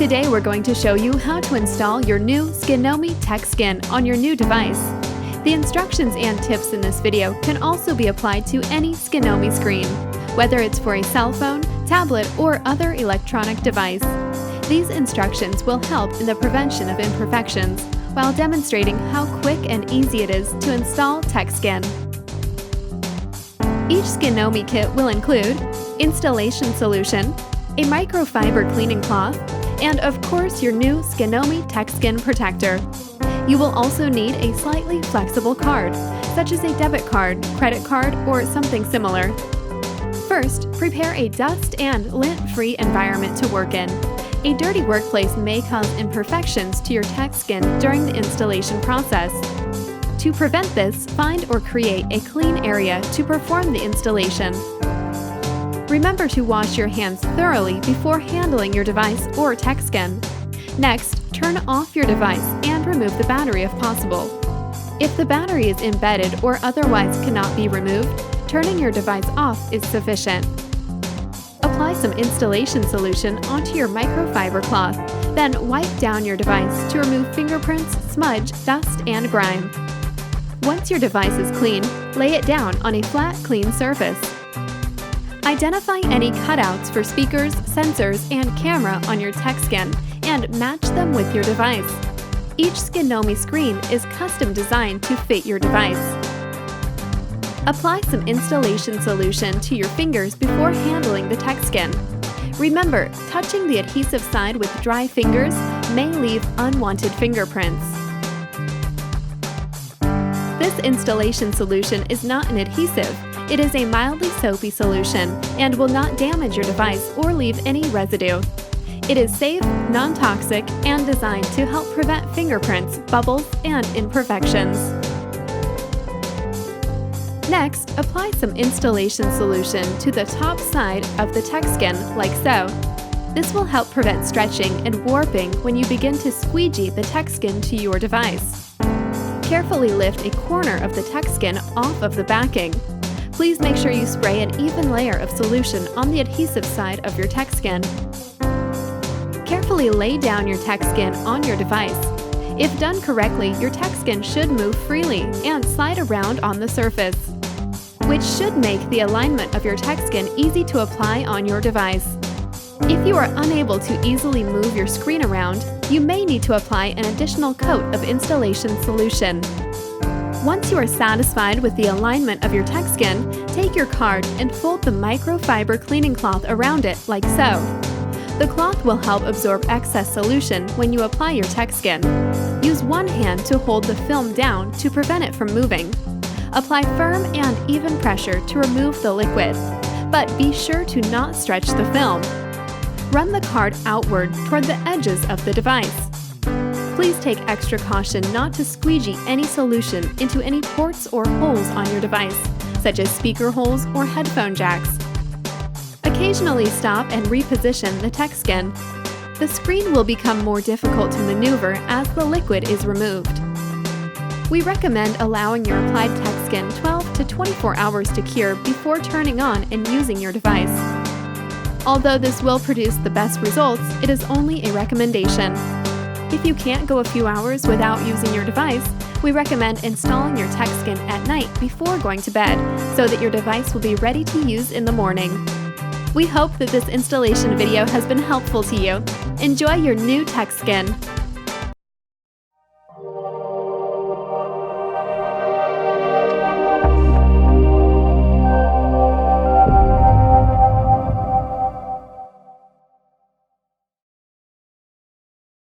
Today we're going to show you how to install your new Skinomi TechSkin on your new device. The instructions and tips in this video can also be applied to any Skinomi screen, whether it's for a cell phone, tablet, or other electronic device. These instructions will help in the prevention of imperfections while demonstrating how quick and easy it is to install TechSkin. Each Skinomi kit will include installation solution, a microfiber cleaning cloth, and of course your new Skinomi TechSkin protector. You will also need a slightly flexible card, such as a debit card, credit card, or something similar. First, prepare a dust and lint-free environment to work in. A dirty workplace may cause imperfections to your TechSkin during the installation process. To prevent this, find or create a clean area to perform the installation. Remember to wash your hands thoroughly before handling your device or TechSkin. Next, turn off your device and remove the battery if possible. If the battery is embedded or otherwise cannot be removed, turning your device off is sufficient. Apply some installation solution onto your microfiber cloth, then wipe down your device to remove fingerprints, smudge, dust, and grime. Once your device is clean, lay it down on a flat, clean surface. Identify any cutouts for speakers, sensors, and camera on your TechSkin and match them with your device. Each Skinomi screen is custom designed to fit your device. Apply some installation solution to your fingers before handling the TechSkin. Remember, touching the adhesive side with dry fingers may leave unwanted fingerprints. This installation solution is not an adhesive. It is a mildly soapy solution and will not damage your device or leave any residue. It is safe, non-toxic, and designed to help prevent fingerprints, bubbles, and imperfections. Next, apply some installation solution to the top side of the TechSkin, like so. This will help prevent stretching and warping when you begin to squeegee the TechSkin to your device. Carefully lift a corner of the TechSkin off of the backing. Please make sure you spray an even layer of solution on the adhesive side of your TechSkin. Carefully lay down your TechSkin on your device. If done correctly, your TechSkin should move freely and slide around on the surface, which should make the alignment of your TechSkin easy to apply on your device. If you are unable to easily move your screen around, you may need to apply an additional coat of installation solution. Once you are satisfied with the alignment of your TechSkin, take your card and fold the microfiber cleaning cloth around it like so. The cloth will help absorb excess solution when you apply your TechSkin. Use one hand to hold the film down to prevent it from moving. Apply firm and even pressure to remove the liquid, but be sure to not stretch the film. Run the card outward toward the edges of the device. Please take extra caution not to squeegee any solution into any ports or holes on your device, such as speaker holes or headphone jacks. Occasionally stop and reposition the TechSkin. The screen will become more difficult to maneuver as the liquid is removed. We recommend allowing your applied TechSkin 12 to 24 hours to cure before turning on and using your device. Although this will produce the best results, it is only a recommendation. If you can't go a few hours without using your device, we recommend installing your TechSkin at night before going to bed so that your device will be ready to use in the morning. We hope that this installation video has been helpful to you. Enjoy your new TechSkin!